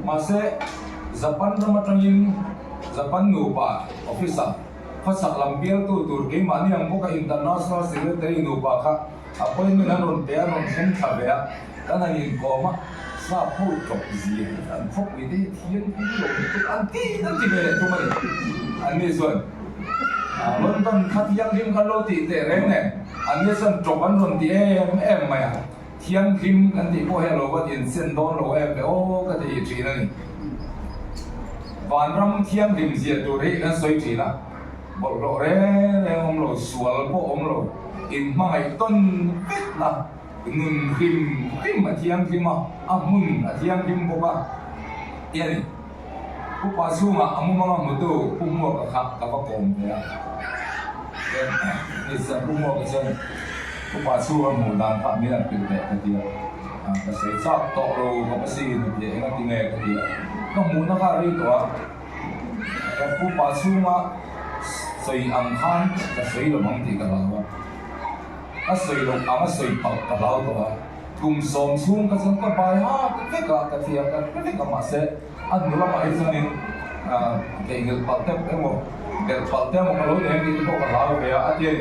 masih Japan nama trangin Japan nupa officer fasak lampiang tu Turki mani yang buka international secretary nupa ka appointment anon dia anon sen thabea kana in koma sa phu chok ji an phok wi de thian ki lo tu anti be tu mai an ni son london khatiyang lim kan lo ti te reng ne an ni son chok an ron ti em maiเที่ยงคืนกันที่พวกเราก็ยินเส้นโดนเราเองไปโอ้ก็จะยีนั่นวันรำเที่ยงคืนเสียตัวเรื่องนั้นสวยจีนะบอกเราเรื่องอมเราสวลพวกอมเราอินมาไอ้ต้นเป็ดนะเงินคืนมาเที่ยงคืนมาอามุนเที่ยงคืนพวกว่าเยันพวกป้าสู้มาอามุนมาหมดตัวพวกมัวกับขับกับกงเนี่ยนี่สั่งพวกมัวกับฉันพวกป้าสู้มาหมดดังพระมีนั่นเป็นแต่กันเดียวก็เสียชอบโตเราก็ไม่ซีนเดี๋ยวงั้นที่ไงกันเดียวก็หมุนนะครับรีตัวแต่พวกป้าสู้มาใส่อังคารจะใส่ลมมันที่กับเราถ้าใส่ลมอังก็ใส่ปักกับเราตัวกลุ่มสมสู้ก็จะก็ไปก็แค่กับเทียบกันก็แค่กับมาเสะอันนู้นเราไม่ใช่เนี่ยเกี่ยวกับปักเต็มเมื่อเกี่ยวกับปักเต็มมันก็รู้เนี่ยที่พวกเราไปอ่ะที่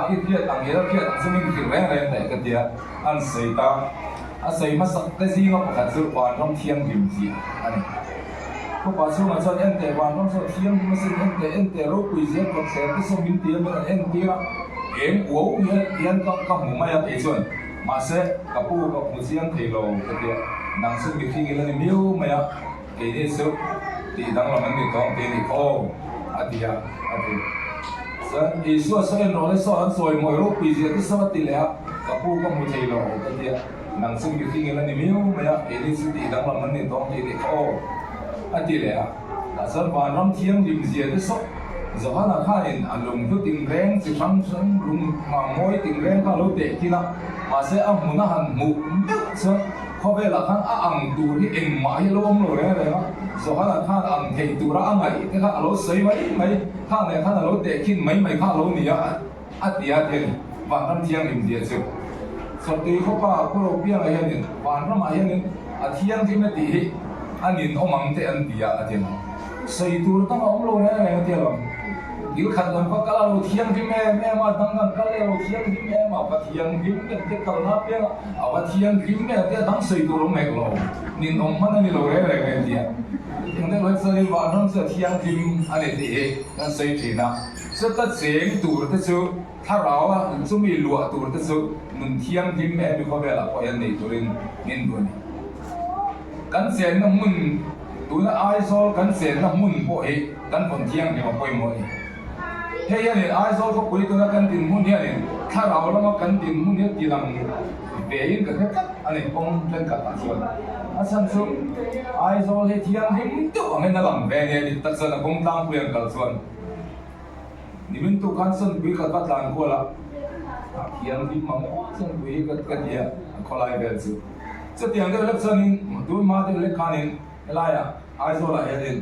อีเทียตั้งเยอะเทียตั้งสมิงขึ้นแรงแต่กันเดียอันใส่ตาอันใส่มาสักแต่สิ่งก็ประกาศสุดวันต้องเที่ยงริมเสียอันนี้พวกป้าสู้มาชอบเอ็นแต่วันต้องชอบเที่ยงมาสิ่งเอ็นแต่รู้คุยเสียกับเสียที่สมิงเตี้ยมันเอ็นเตี้ยเอ็นหัวเอ็นก็กับหัวไม่เอาไปส่วนมาเสะกับผู้กับผู้เสียงเทโลกันเดียนั่งซึ่งมีที่กันเลยมิ้วไม่เอาเกี่ยสุดที่ดังเรามันมีท้องเตี้ยนี่โอ้อันเดียอันเดียอีส่วนเส้นเราได้สอนสวยมวยรูปปีเสียที่สวัสดีแล้วกับผู้ก็มุทัยเรากันเดียนั่งซึ่งอยู่ที่เงินนี่มิ้วไม่อะเอลิสติดังเรามันนี่ต้องที่นี่โอ้อันที่แล้วแต่ส่วนวันรำเที่ยงริมเสียที่สุดจะว่าเราข้าเห็นอารมณ์ก็ติงแรงสิครั้งฉันลุงมามวยติงแรงข้าเราเด็กที่นั่นมาเสียอ่ะมุนหันมุเสียเขาเวลาข้างอ่างดูที่เอ็งหมายล้มเลยอะไรวะสภาพข้าอ่างเทตัวร่างไงที่ข้าเราใส่ไว้ไม่ข้าเนี่ยข้าเราเด็กขึ้นไม่ข้าเราเนี่ยอัดเดียดเองวันรำเที่ยงริมเสียสุดสติเขาป้าพวกเราเพียงอะไรเนี่ยวันรำมาอย่างนี้อาเที่ยงที่ไม่ตีอันนี้เอามังเตอันเดียอาเทียนใส่ตัวต้องเอาโลเนี่ยอะไรเทียนหรอยิ่งขัดกันเพราะเราเที่ยงที่แม่มาตั้งกันก็เลยเราเที่ยงที่แม่มาปะเที่ยงที่เนี่ยที่เขาหน้าเพียงเอาปะเที่ยงที่แม่ที่ตั้งใส่ตัวเราแม่เรานี่น้องมันนี่เราอะไรกันเดียอย่างนี้เราใส่วันนั้นใส่เที่ยงที่อันนี้ดีนั่นใส่ที่นะสุดท้ายเสียงตัวที่สุดถ้าเราอ่ะจะมีลัวตัวที่สุดมันเที่ยงที่แม่มีความเวลาพอยันนี่ตัวเองเงินตัวนี้กันเสียงน้ำมันตัวนั้นไอโซกันเสียงน้ำมันพวกเองกันคนเที่ยงเนี่ยมาป่วยหมดเฮียเนี่ยไอโซเขาคุยตัวนั้นกันดินมุ่งเนี่ยถ้าเราแล้วมากันดินมุ่งเนี่ยทีหลังเบียนกันแค่อันนี้คงเป็นกันส่วนอาสันสุไอโซเฮียหิมตัวอันนี้นั่นหลังเบียนเนี่ยตัดส่วนคงตั้งเปลี่ยนกันส่วนนี่มันตัวกันส่วนคุยกันตั้งกูละเฮียหิมมั่งส่วนคุยกันเดียคนละเบลสุดจะเตียงเด็กเล็กส่วนนี้ดูมาเด็กเล็กขานี่อะไรอ่ะไอโซละเฮียดิน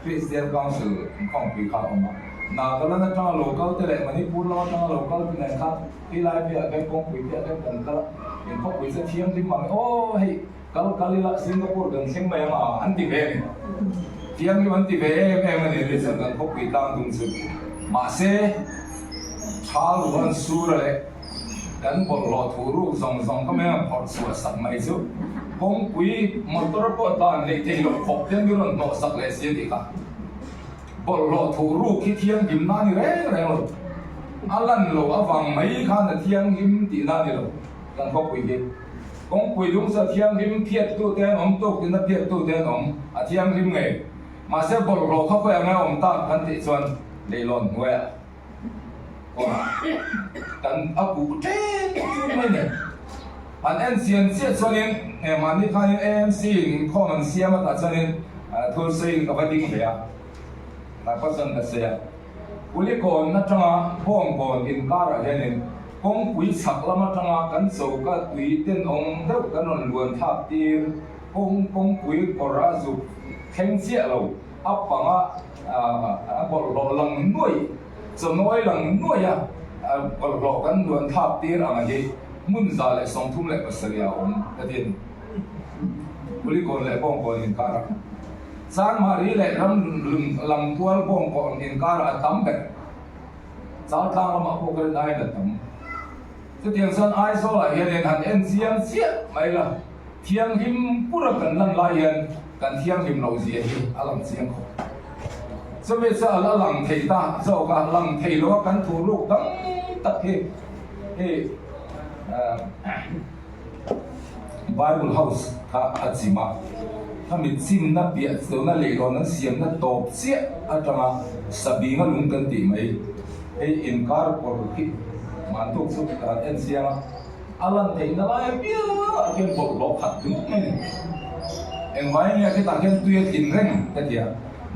ฟิสเดียร์กังสุของคุยข้าวมาNagaland at mga local tele, Manipur lang at mga local pinaka, pilay piya kay kong piya kay kanta, yung po sa siyang limang, oh hey, kalila Singapore gan sing may mga anti-bem, siyang yung anti-bem, manilisan gan po pitang dungsod, mase, chaluan surale, gan bolot huru, zong kami ang porsuasak may so, kung kui motor po tan ni tayo pop yan yun no sakles yun ka. Bolot huru ki tiang gim na ni reng lo alan lo awang mai khan na tiang gim ti na ni lo kan ko pui ge kong pui dung sa tiang gim phiat tu ten om tok tin na phiat tu ten om a tiang gim nge ma se bolot kha ko yang om ta kan ti chuan le lon we ko kan abu te mai ne an en sian sia chuanin e ma ni khan en si ko man sia ma ta chuanin ทุนสิ่งกับดิ้งเสียแต่ก็สังเกตเสียอุลิโกนนัทงาพ่องก่อนอินการะเห็นคงปุยสักละมัทงากันสูก็ตุยเต้นองเด็กกันนนล้วนทับตีคงปุยกราจุแข็งเสียเราอับปังบอกหล่อหลังน้อยจะน้อยหลังน้อยบอกหล่อกันล้วนทับตีอะไรมุนซาเลยสองทุ่มเลยก็เสียองกระเด็นอุลิโกนเลยพ่องก่อนอินการะสารมารีเลยลำตัวพ่องก่อนอินการะตั้มแบบสารทางเรามาพวกกันได้แบบตั้มจะเทียงสันไอโซล่าเห็นหันเอ็นเสียงเสียไม่ละเทียงหิมพูดกันนั่นลายเห็นกันเทียงหิมเราเสียหิอลังเสียงเขาสมัยสัลลังเทตาเจ้ากันลังเทโลกันถูลูกตั้งตัดเฮBible House ค่ะอาจิมาถ้ามีซิมนับเบียดตัวนั่นเลยเรานั้นเสียงนั้นตบเสียอาจจะมาสบีงั้นลุงกันตีไหมอินการ์ปอร์กิมันทุกสุดการเอ็นเสียงอัลลันเทนั่นอะไรเบี้ยเขียนบอกหลอกขัดถึงนี่เอ็งไว้เนี่ยที่ต่างกันตุยอินเร่งกันเดีย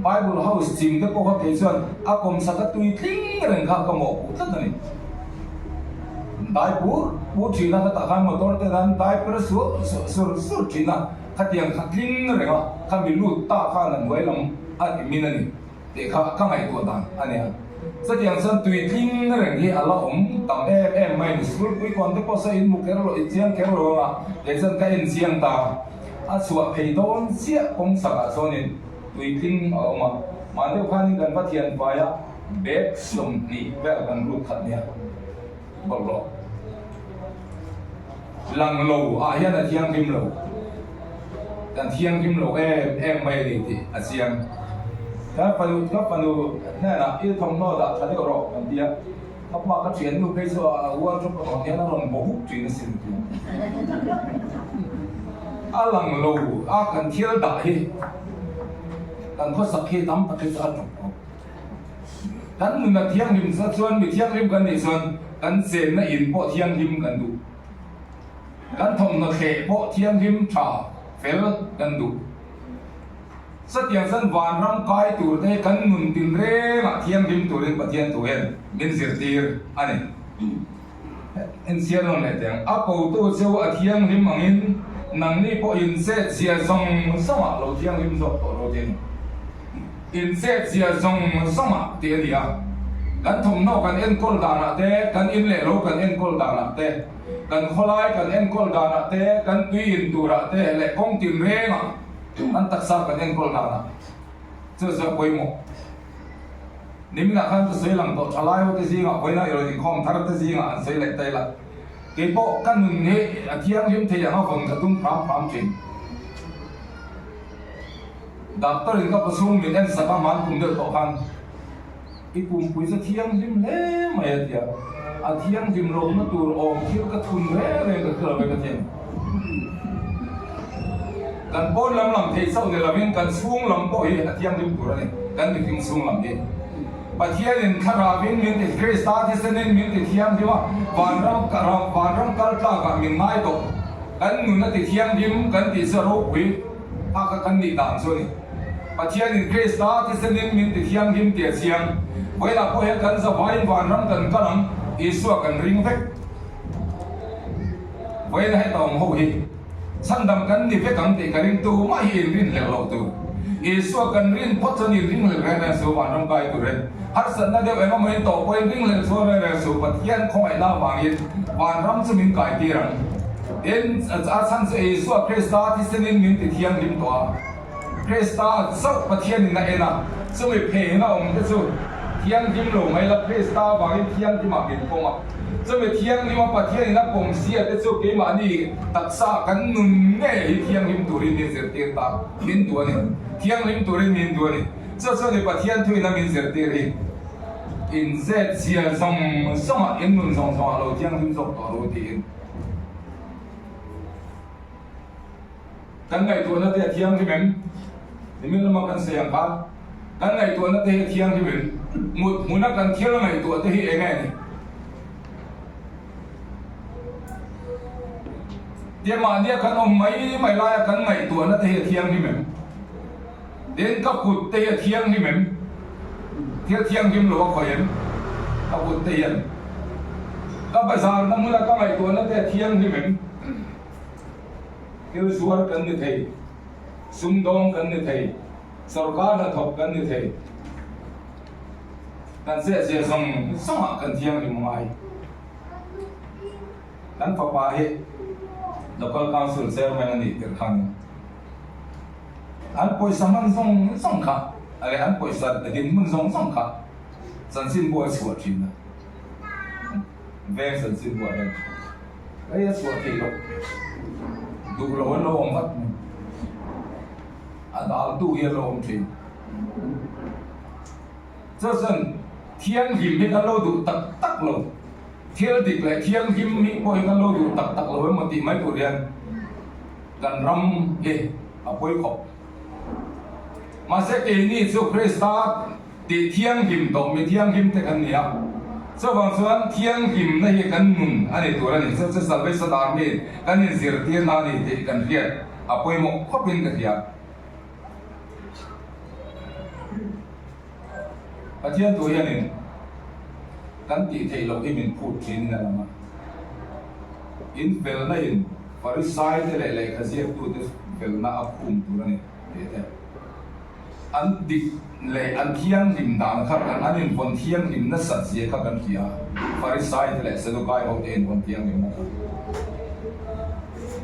Bible House จิมก็พอเขาเขียนอากรมสักตุยทิ้งเร่งข้ากระหม่อมตั้งนี่ได้พูดจีน่าถ้าข้ามมาตอนเนั้นได้เพื่อสุดจีน่าขัดยังขัดทิ้งเร่งอ่ะข้ามีลูกตาข้านั้นไว้ลำอันนี้นั่นนี่แต่ข้าไม่ตัวต่างอันนี้แสดงสันตุยทิ้งเรื่องที่อัลลอฮ์ตั้งไม่สกุลคุยก่อนที่พอใส่อินมุกแคโรอิเจียงแคโรอ่ะเด็กสันก็อินเสียงตาสวดเพย์โดนเสียคงสักส่วนนี้ตุยทิ้งออกมาเดี๋ยวข้านี่กันพัฒน์ไปอ่ะเบกสมนี่เบกกันรูปขัดเนี่ยบอกหรอหลังโลอาเฮียนเทียงริมโลกันเทียงริมโลไม่ดีที่อาเซียนถ้าไปดูเนี่ยนะอีทอมโนดาถ้าได้ก็รอกันเดียถ้ามาก็เขียนดูไปสักวันจบก็เนี่ยนะเราบอกจีนสิ่งที่หลังโลกันเที่ยวได้กันเขาสักเหตุทำปฏิสัจจ์กันมึงเที่ยงริมส่วนมีเที่ยงริมกันในส่วนกันเซนน่ะอินพอเที่ยงริมกันดูกันทำนักเตะพอเที่ยงริมชาเฟลกันดูสัตย์ยังสันวานร่างกายตัวเด็กกันนุนตินเร่งเที่ยงริมตัวเด็กปะเทียนตัวเองมินเสียตีร์อันนี้เอ็นเสียนั่นแหละแต่อากูตัวเจ้าเที่ยงริมมังอินนังนี่พออินเสียส่งสมัครเราเที่ยงริมสอบเราเด่นอินเสียส่งสมัครเดียร์กันทำนอกกันเอ็นโคลดานาเต้กันอินเล่เรากันเอ็นโคลดานาเต้กันขลายกันเอ็นโคลดานาเต้กันตุยอินตัวเต้เล่กงตินเร่งอันตักษากันเอ็นโคลดานาเจ้าจะไปหมดนี่มีนักขันจะเสียหลังตัวชลายว่าจะสิงะไปนะอยู่ในคอมทาร์จะสิงะเสียเล็กเตละเก็บโปกันนุ่นนี่เที่ยงยิ้มเที่ยงเอาฝนกระตุ้มพร้อมจริงดับตัวนี้ก็ประชุมมีเอ็นสักประมาณคุมเดือดต่อกันอีปุ่มคุยจะเที่ยงริมเล่ไม่เดียวเที่ยงริมลงนั่นตัวออกเที่ยวกระทุนเร่ก็คือเราไปกระเทียมกันโป้ลำเทเศร้าเนี่ยเราเป็นกันสูงลำโป้ยเที่ยงริมตัวนี่กันเป็นถึงสูงลำเองปัจเจียนข้าราชการมีแต่คริสต์ที่เสนอมีแต่เที่ยงที่ว่าวันรังกัลตากันมีไม้ตกกันนู่นนั่นที่เที่ยงริมกันที่สรุปวิพักกันดีต่างส่วนนี้ปัจเจียนคริสต์ที่เสนอมีแต่เที่ยงริมเตียเสียงเวลาพอเห็นกันสบายวันรังกันกำลังอิสวกันริงเฟกเวลาให้ต้องหูหิสันดำกันนี่เฟกันติกันริงตัวไม่เห็นริงเหลวตัวอิสวกันริงพัฒนิริงเหลวแรงสุวรรณร่างกายตัวเรนฮัตสันนั่นเดียวเอ็มไม่ต่อไปริงเหลวสุวรรณแรงสุปัจเจียนคงไอ้ลาบางยินวันรังจะมีกายตีรังเอ็นอาสันจะอิสวคริสต์ที่เสนอมีแต่เที่ยงริมตัวคริสต์สักปัจเจียนนี่นะเอ็นะสมัยเพลนะองค์ที่สุดเที่ยงริมลงไม่ละคริสต์บางเที่ยงที่มาเป็นพงอ่ะจะไม่เที่ยงริมปัจเจียนนะผมเสียที่สุดเกมานี่ตักษากันนุ่นเงี้ยเที่ยงริมตัวริมเสียเตียตามินตัวนี่เที่ยงริมตัวริมมินตัวนี่จะส่วนในปัจเจียนทุยนั้นมินเสียเตียริอินเซตเสียส่งอินนุ่นส่งเราเที่ยงริมส่งต่อเราตีนกันไงตัวนั้นเที่ยงริมนี่มินเรามากันเสียงพัดกันไงตัวนั้นเที่ยงริมมุนักกันเที่ยงไงตัวที่เองไงนี่เดี๋ยวมาเดี๋ยวกันเอาไม่ไล่กันไงตัวนั้นเที่ยงริม đến các cụt tê thiêng thì mình thiêng kim lúa khỏi yếm các cụt tê yếm các bà già năm mươi là các ngày tuổi nó tê thiêng thì mình kêu suar cần như thế sung đông cần như thế sarkar là thọc cần như thế cần sẽ xong xong cần thiêng thì ngoài dan papa he local council chairman ni tir khan an poisa man song kha ale an poisa din mun song kha san sin bo suat thin ve san sin bo da ai suat thi lo du lo lo om vat ada tu ye lo om thin cho san thiang him he ka lo du tak lo thiel dik le thiang him mi poi ka lo du tak lo ma ti mai tu rian kan ram e apoi khop mà sẽ kể ni cho Christa thì thiêng him to mi thiêng him te kan nia so bang suan thiêng him na hi kan nun ani tu ran so salvation army kan in zir ti na ni te kan riat apoi mo khopin ka ria athian tu hianin kan ti thei lo hi min phut thin na lama in vel na in farisai te le le khazia tu te vel na aphum tu ran ni te an dik le an thiang him dan khat kan anin von thiang him na sat sia kha kan kia farisai te le sedukai ho te von thiang him na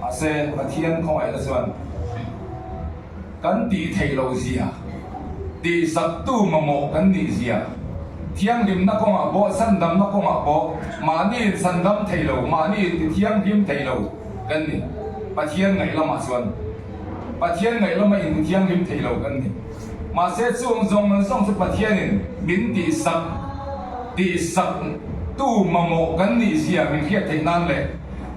ase pathian khoi la suan kan ti thei lo sia ti sak tu mamo kan ni sia thiang him na ko ma bo san dam na ko ma bo ma ni san dam thei lo ma ni thiang him thei lo kan ni pathian ngai la ma suan pathian ngai la ma in thiang him thei lo kan ni mà sẽ chuông dòng nó xong sự bát thiên biến tỷ sắc tu mà một cái gì gì mình khiết thấy nan lệ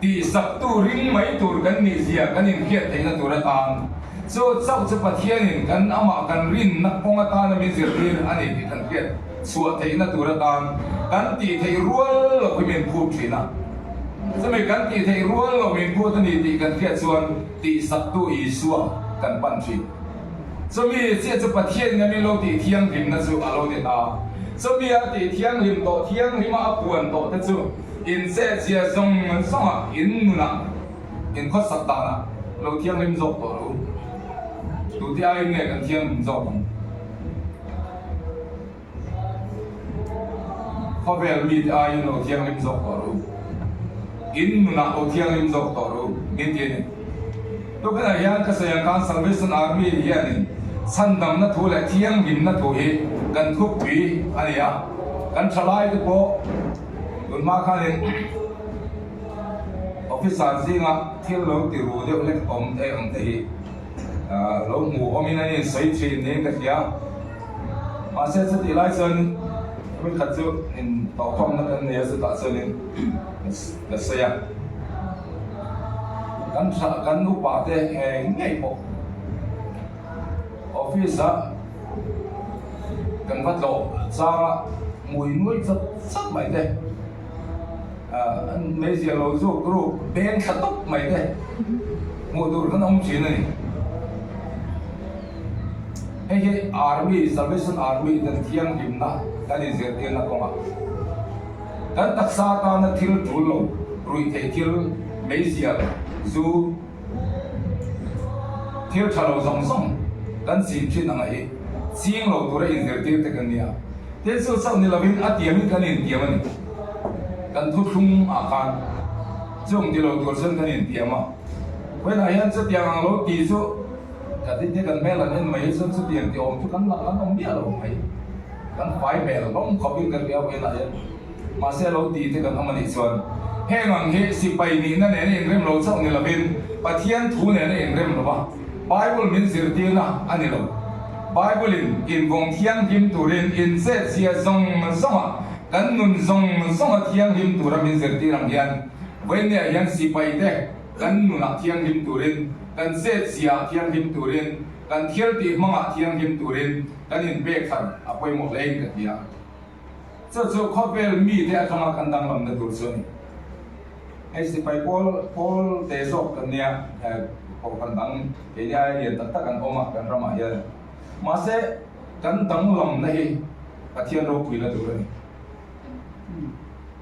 tỷ sắc tu ring mấy tu cái gì gì cái mình khiết thấy nó tu ra tan so sau sự bát thiên cái ama cái ring nắp phong ta nó mình diệt đi anh ấy cái khiết suốt thấy nó tu ra tan cái tỷ thấy ruột là cái mình phun chỉ na so mình cái tỷ thấy ruột là mình phun cái gì cái khiết suốt tỷ sắc tu ý suốt cái ban chỉ so mi sẽ chụp bát thiên này mi lo ti thiang him na chu alo de ta so mi a ti thiang him to thiang him a puan to te chu in se chia zong song a in nu na in khot sat ta na lo thiang him zok to lo tu ti ai ne kan thiang him zok kho vel mi ti ai lo thiang him zok to lo in nu na lo thiang him zok to lo mi ti ne to ka yan ka sa yan kan salvation army hian san dam na thu le thiang him na thu hi kan thup pi ani ya kan thalai te po un ma kha len officer zinga thil lo ti ru de le om te hi lo mu om ina ni sai chi ne ka ya ma se se ti lai son mi khat chu in to khom na kan ne se ta se len la se ya kan nu pa te ngai po officer kan vat lo cha mùi nuôi rất mày đây anh mấy giờ lâu rồi rồi bên khát tóc mày đây một tuổi con ông chuyện này cái army salvation army dan thiang him na dan is there tiền na ko ma dan taksa ta na thil thul lo rui the thil mấy giờ zu thil thalo song song dan sin chin na ai siang lo tura in there te kan nia thế số sau này là bên ATM cái nền tiền này cần thu thung akan dùng đi lâu tuổi sinh cái nền tiền mà với lại hiện số tiền hàng lô tỷ số cái thế cần mẹ là nên mấy số tiền thì ông chú cắn là cắn ông biết là mấy cắn phải mẹ là bóng khó biết cái béo với lại mà xe lô tỷ thì cần ông mà đi xuân hè ngang hè si bay ní nó này nên rem lô sau này là bên và thiên thu này nên rem lô ba Bible mình sử tiền à anh ấy lô Bible in vong thiang him turin in se sia zong zonga kan nun zong zonga thiang him tura min zerti ram hian when ne yan si pai te kan nun thiang him turin kan se sia thiang him turin kan thial ti manga thiang him turin kan in be khan apoi mo lein ka dia so khopel mi te athama kan dang lam na tur so ni ai si pai pol te zok kan nia ko kan dang ke dia yen tak tak kan oma kan rama ya มาเสกันดังลำในประเทศเราคุยแล้วตัวนี้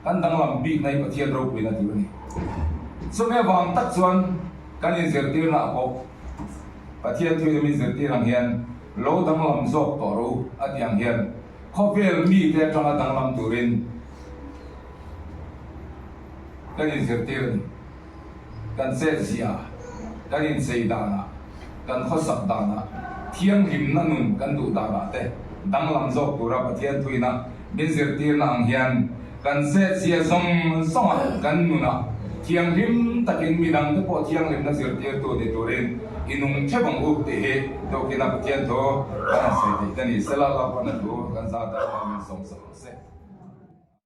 กันดังลำบีในประเทศเราคุยแล้วตัวนี้สมัยวางตัดส่วนกันยินเสียงตีน่ะพบประเทศที่มีเสียงตีนังเฮียนโลดังลำโซกต่อรู้อัดยังเฮียนข้อเวลมีแต่จังดังลำตัวเรนกันยินเสียงตีนกันเสียเสียกันยินเสียดานะกันข้อสับดานะเที่ยงหิมนั่นนุ่นกันดูดานะแต่ดังลำโซกตัวเราประเทศทุยนะมีเสียงตีนังเฮียนกันเสียทรงส่งกันนุ่นนะเที่ยงหิมตะกินมีดังที่พอเที่ยงหิมนั่นเสียเที่ยงตัวเด็ดตัวเรนอินุงเชื่อบังอุบเตะตัวกินนับเที่ยงตัวกันเสียกันนี่เสลาลาพันตัวกันซาตามันส่งสองเส